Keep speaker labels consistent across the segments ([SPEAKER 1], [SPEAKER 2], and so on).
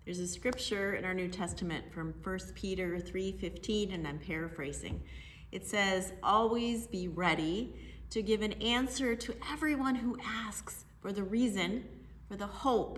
[SPEAKER 1] There's a scripture in our New Testament from 1 Peter 3:15, and I'm paraphrasing. It says, "Always be ready to give an answer to everyone who asks for the reason for the hope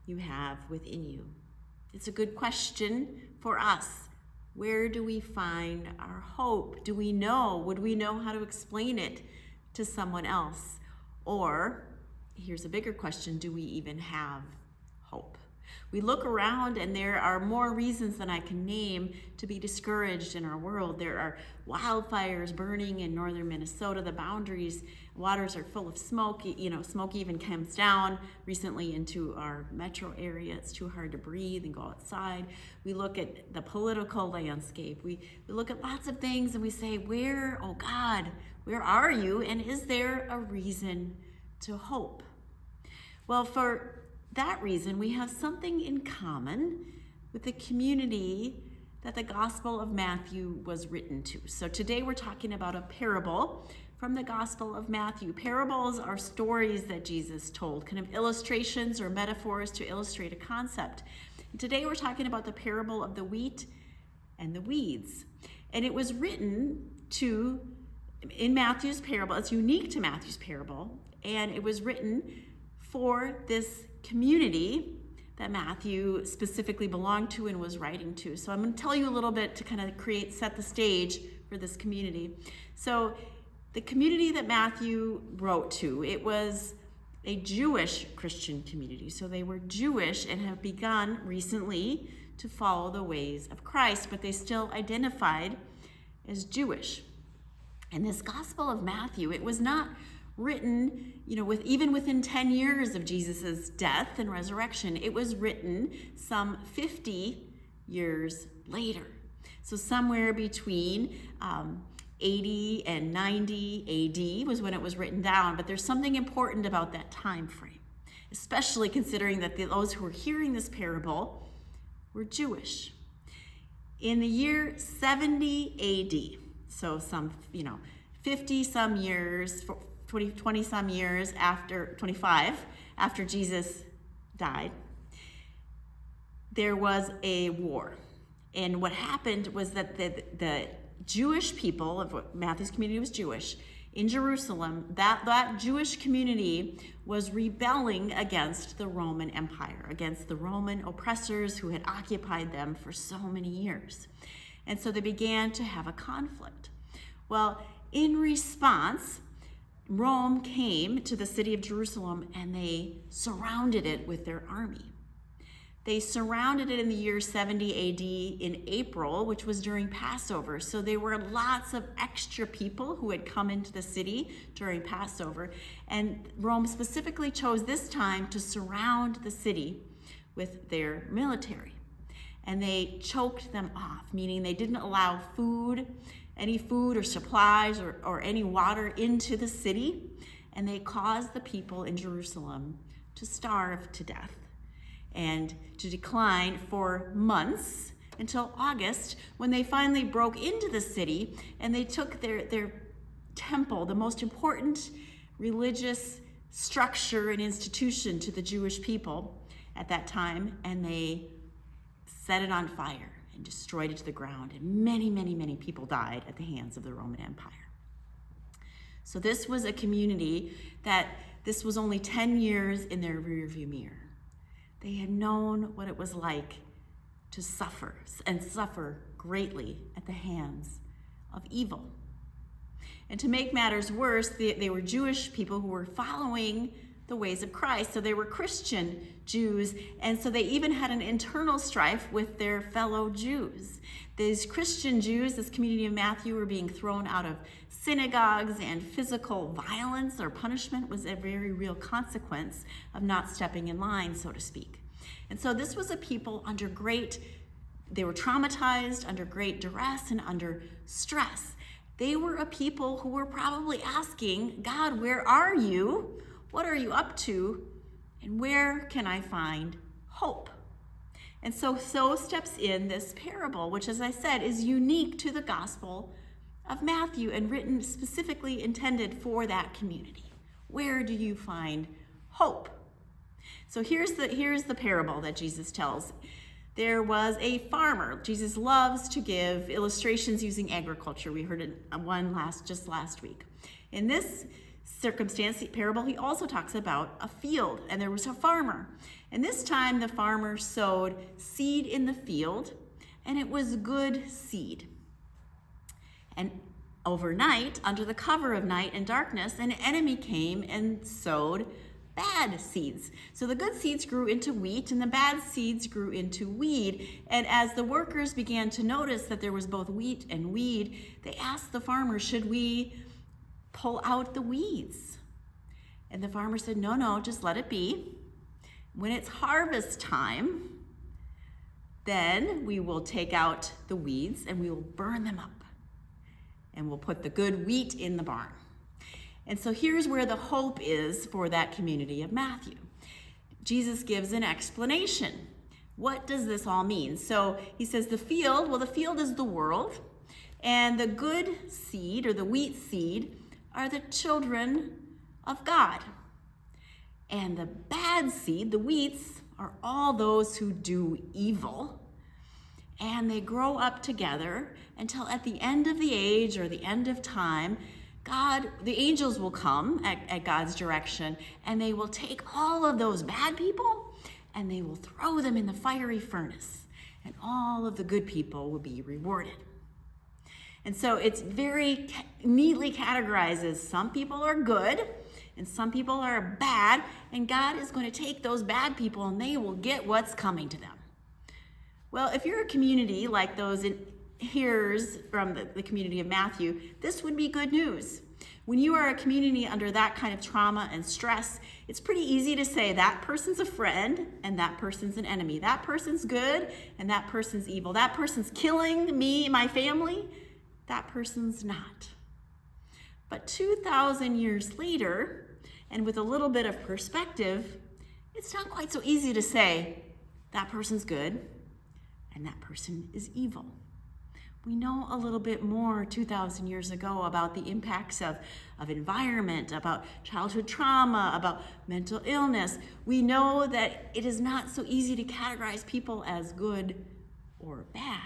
[SPEAKER 1] you have within you." It's a good question for us. Where do we find our hope? Do we know? Would we know how to explain it to someone else? Or, here's a bigger question, do we even have hope? We look around and there are more reasons than I can name to be discouraged in our world. There are wildfires burning in northern Minnesota. The waters are full of smoke. Smoke even comes down recently into our metro area. It's too hard to breathe and go outside. We look at the political landscape. We look at lots of things and we say, oh God, where are you? And is there a reason to hope? Well, for that reason, we have something in common with the community that the Gospel of Matthew was written to. So today we're talking about a parable from the Gospel of Matthew. Parables are stories that Jesus told, kind of illustrations or metaphors to illustrate a concept. And today we're talking about the parable of the wheat and the weeds. And it was written in Matthew's parable. It's unique to Matthew's parable, and it was written for this community that Matthew specifically belonged to and was writing to. So I'm going to tell you a little bit to kind of set the stage for this community. So the community that Matthew wrote to, it was a Jewish Christian community. So they were Jewish and have begun recently to follow the ways of Christ, but they still identified as Jewish. And this Gospel of Matthew, it was not written, even within 10 years of Jesus's death and resurrection. It was written some 50 years later. So somewhere between 80 and 90 AD was when it was written down. But there's something important about that time frame, especially considering that those who were hearing this parable were Jewish. In the year 70 AD, so some 50 some years, 20 some years after, 25 after Jesus died, there was a war. And what happened was that the Jewish people, of what Matthew's community was Jewish, in Jerusalem, that Jewish community was rebelling against the Roman Empire, against the Roman oppressors who had occupied them for so many years. And so they began to have a conflict. Well, in response, Rome came to the city of Jerusalem and they surrounded it with their army. They surrounded it in the year 70 AD in April, which was during Passover. So there were lots of extra people who had come into the city during Passover. And Rome specifically chose this time to surround the city with their military. And they choked them off, meaning they didn't allow any food or supplies or any water into the city, and they caused the people in Jerusalem to starve to death and to decline for months until August, when they finally broke into the city and they took their temple, the most important religious structure and institution to the Jewish people at that time, and they set it on fire and destroyed it to the ground, and many, many, many people died at the hands of the Roman Empire. So this was a community this was only 10 years in their rearview mirror. They had known what it was like to suffer, and suffer greatly at the hands of evil. And to make matters worse, they were Jewish people who were following the ways of Christ. So they were Christian Jews, and so they even had an internal strife with their fellow Jews. These Christian Jews, this community of Matthew, were being thrown out of synagogues, and physical violence or punishment was a very real consequence of not stepping in line, so to speak. And so this was a people they were traumatized, under great duress, and under stress. They were a people who were probably asking, God, where are you? What are you up to? And where can I find hope? And so steps in this parable, which, as I said, is unique to the Gospel of Matthew and written specifically intended for that community. Where do you find hope? So here's the parable that Jesus tells. there was a farmer. Jesus loves to give illustrations using agriculture. We heard one just last week. In this circumstance, parable, he also talks about a field, and there was a farmer. And this time the farmer sowed seed in the field, and it was good seed. And overnight, under the cover of night and darkness, an enemy came and sowed bad seeds. So the good seeds grew into wheat and the bad seeds grew into weed. And as the workers began to notice that there was both wheat and weed, they asked the farmer, should we pull out the weeds? And the farmer said, no, just let it be. When it's harvest time, then we will take out the weeds and we will burn them up. And we'll put the good wheat in the barn. And so here's where the hope is for that community of Matthew. Jesus gives an explanation. What does this all mean? So he says the field is the world, and the good seed or the wheat seed are the children of God. And the bad seed, the weeds, are all those who do evil. And they grow up together until at the end of the age or the end of time, the angels will come at God's direction, and they will take all of those bad people and they will throw them in the fiery furnace, and all of the good people will be rewarded. And so it's very neatly categorized as some people are good and some people are bad, and God is going to take those bad people and they will get what's coming to them. Well, if you're a community like those hearers from the community of Matthew, this would be good news. When you are a community under that kind of trauma and stress, it's pretty easy to say that person's a friend and that person's an enemy. That person's good and that person's evil. That person's killing me, my family. That person's not. But 2,000 years later, and with a little bit of perspective, it's not quite so easy to say that person's good and that person is evil. We know a little bit more 2,000 years ago about the impacts of environment, about childhood trauma, about mental illness. We know that it is not so easy to categorize people as good or bad.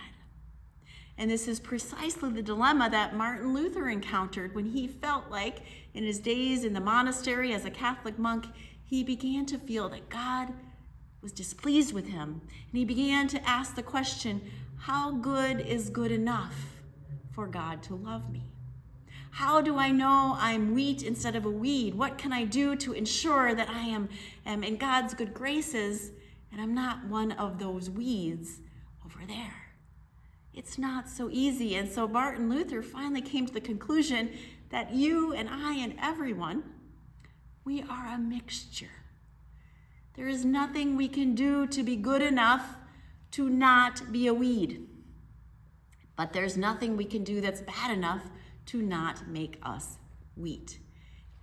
[SPEAKER 1] And this is precisely the dilemma that Martin Luther encountered when he felt like in his days in the monastery as a Catholic monk, he began to feel that God was displeased with him. And he began to ask the question, how good is good enough for God to love me? How do I know I'm wheat instead of a weed? What can I do to ensure that I am in God's good graces and I'm not one of those weeds over there? It's not so easy. And so Martin Luther finally came to the conclusion that you and I and everyone, we are a mixture. There is nothing we can do to be good enough to not be a weed. But there's nothing we can do that's bad enough to not make us wheat.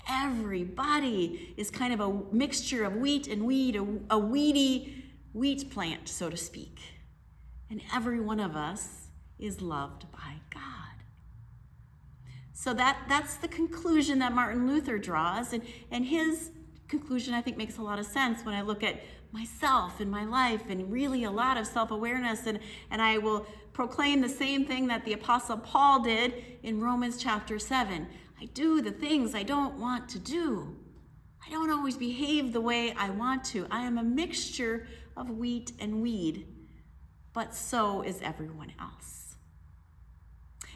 [SPEAKER 1] Everybody is kind of a mixture of wheat and weed, a weedy wheat plant, so to speak. And every one of us is loved by God. So that's the conclusion that Martin Luther draws, and his conclusion I think makes a lot of sense when I look at myself and my life and really a lot of self-awareness, and I will proclaim the same thing that the Apostle Paul did in Romans chapter 7. I do the things I don't want to do. I don't always behave the way I want to. I am a mixture of wheat and weed, but so is everyone else.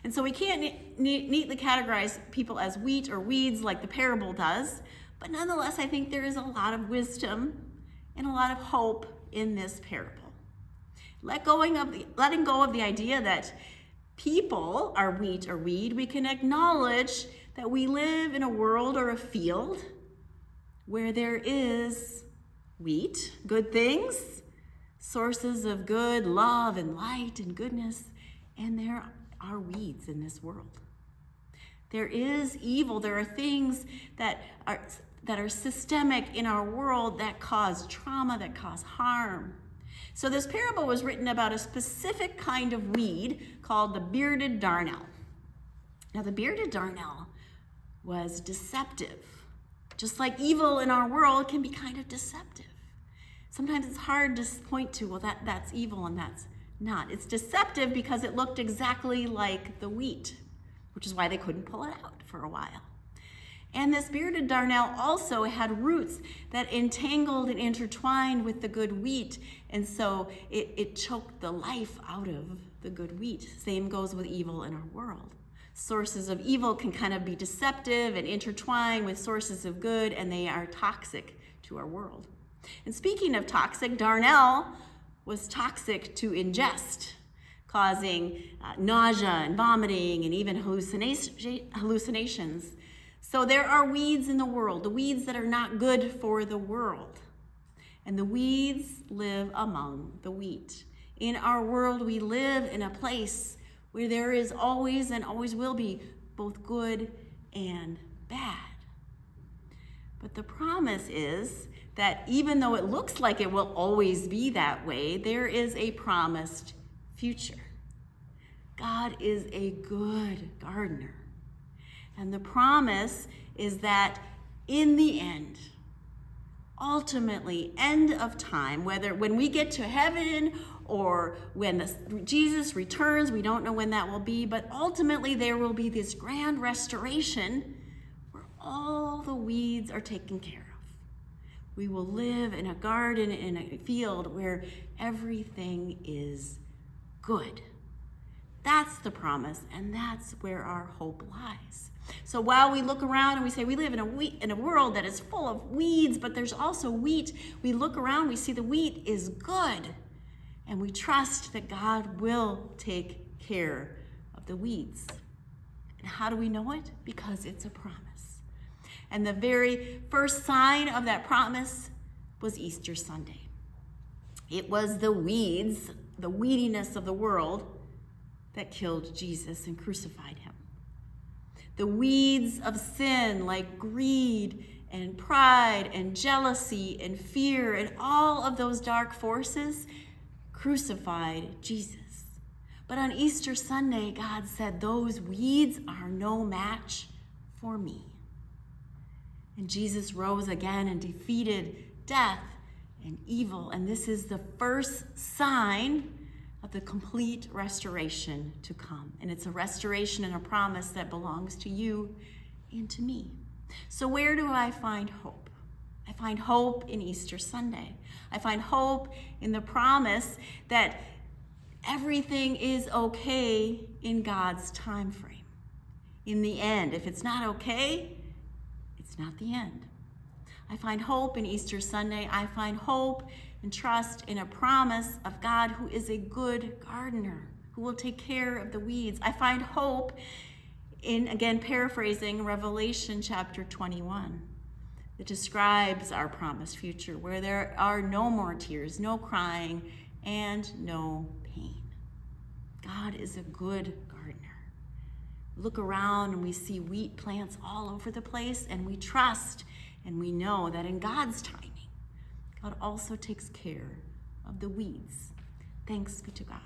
[SPEAKER 1] And so we can't neatly categorize people as wheat or weeds like the parable does, but nonetheless, I think there is a lot of wisdom and a lot of hope in this parable. Letting go of the idea that people are wheat or weed, we can acknowledge that we live in a world or a field where there is wheat, good things, sources of good love and light and goodness, and there are weeds in this world. There is evil. There are things that are systemic in our world that cause trauma, that cause harm. So this parable was written about a specific kind of weed called the bearded darnel. Now the bearded darnel was deceptive. Just like evil in our world can be kind of deceptive. Sometimes it's hard to point to, well, that's evil and that's not. It's deceptive because it looked exactly like the wheat, which is why they couldn't pull it out for a while. And this bearded darnel also had roots that entangled and intertwined with the good wheat, and so it choked the life out of the good wheat. Same goes with evil in our world. Sources of evil can kind of be deceptive and intertwine with sources of good, and they are toxic to our world. And speaking of toxic, darnel was toxic to ingest, causing nausea and vomiting and even hallucinations. So there are weeds in the world, the weeds that are not good for the world. And the weeds live among the wheat. In our world, we live in a place where there is always and always will be both good and bad. But the promise is that even though it looks like it will always be that way, there is a promised future. God is a good gardener. And the promise is that in the end, ultimately, end of time, whether when we get to heaven or when Jesus returns, we don't know when that will be, but ultimately there will be this grand restoration where all the weeds are taken care of. We will live in a garden, in a field where everything is good. That's the promise, and that's where our hope lies. So while we look around and we say we live in a world that is full of weeds, but there's also wheat, we look around, we see the wheat is good, and we trust that God will take care of the weeds. And how do we know it? Because it's a promise. And the very first sign of that promise was Easter Sunday. It was the weeds, the weediness of the world, that killed Jesus and crucified him. The weeds of sin like greed and pride and jealousy and fear and all of those dark forces crucified Jesus. But on Easter Sunday, God said, those weeds are no match for me. And Jesus rose again and defeated death and evil. And this is the first sign of the complete restoration to come. And it's a restoration and a promise that belongs to you and to me. So where do I find hope? I find hope in Easter Sunday. I find hope in the promise that everything is okay in God's time frame. In the end, if it's not okay, it's not the end. I find hope in Easter Sunday. I find hope and trust in a promise of God who is a good gardener, who will take care of the weeds. I find hope in, again, paraphrasing Revelation chapter 21, that describes our promised future, where there are no more tears, no crying, and no pain. God is a good gardener. We look around and we see wheat plants all over the place, and we trust and we know that in God's timing, God also takes care of the weeds. Thanks be to God.